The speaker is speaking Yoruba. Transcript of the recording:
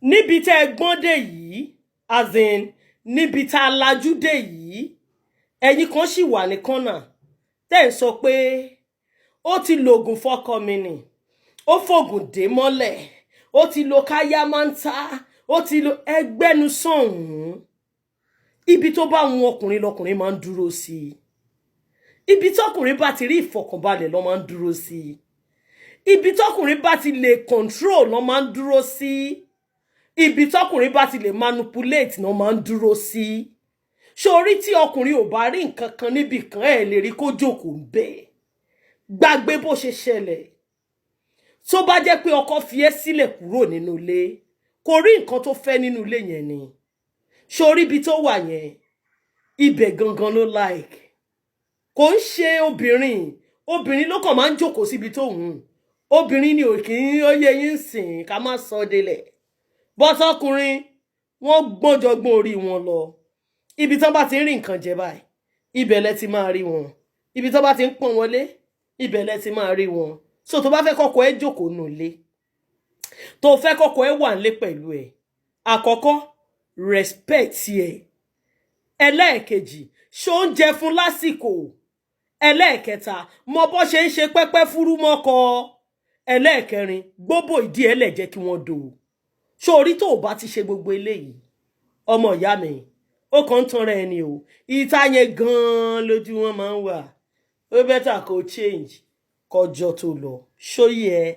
níbi tẹ́ ẹ gbọ́n dé yìí as in níbi tá a lajú dé yìí ẹ̀yin kan sì wà ní kọ́nà tẹ́ ẹ sọ pé ó ti lògùn fọ́kọ mi nì ó fògùn dé mọ́lẹ̀ ó ti lo káyá máa ń ta ó ti lo ẹgbẹ́nu sọ̀hún ibi tó bá wọn ọkùnrin lọkùnrin máa ń dúró sí ibi tọkùnrin bá ti rí ìfọ̀kànbalẹ̀ ló máa ń dúró sí ibi tọkùnrin bá ti lè control ló máa ń dúró sí ibi tọkùnrin bá ti lè manipulate ló máa ń dúró sí sórí tí ọkùnrin ò bá rí nǹkan kan níbì kan ẹ lè rí kó jókòó ń bẹ gbàgbé bó ṣe ṣẹlẹ̀ tó bá jẹ́ pé ọkọ fi ẹ́ sílẹ̀ kúrò nínú ilé kò rí nǹkan tó fẹ́ nínú ilé yẹn ni sórí ibi tó wà yẹn ibẹ̀ gangan ló like kò ń ṣe obìnrin ló kàn máa ń jókòó síbi tó hùn obìnrin ni ò kì í ó yẹ yín sìn ká má sọ délẹ̀ bọ́sọ́kùnrin wọ́n gbọ́njọgbọ́n orí wọn lọ ibi tán bá ti ń rí nǹkan jẹ báyìí ibẹ̀ lẹ ti máa rí wọn ibi tán bá ti ń pọ́n wọlé ibẹ̀ lẹ ti máa rí wọn so tó bá fẹ́ kọ́kọ́ ẹ jókòó nù lé tó fẹ́ kọ́kọ́ ẹ wà nílé pẹ̀lú ẹ àkọ́kọ́ respect ẹ ẹlẹ́ẹ̀kejì ṣó ń jẹ fún lásìkò ẹlẹ́ẹ̀kẹta mọ bó ṣe ń ṣe pẹ́pẹ́ fúrú mọ́kọ ẹlẹ́ẹ̀kẹrin gbogbo ìdí ẹ lẹ̀ jẹ́ kí wọ́n dò sórí tó o bá ti ṣe gbogbo eléyìí ọmọ ìyá mi ó kàn ń tanra ẹni o ìta yẹn gan-an lójú wọn máa ń wà ó bẹ́tà kó change kọjọ tó lọ ṣóyè ẹ.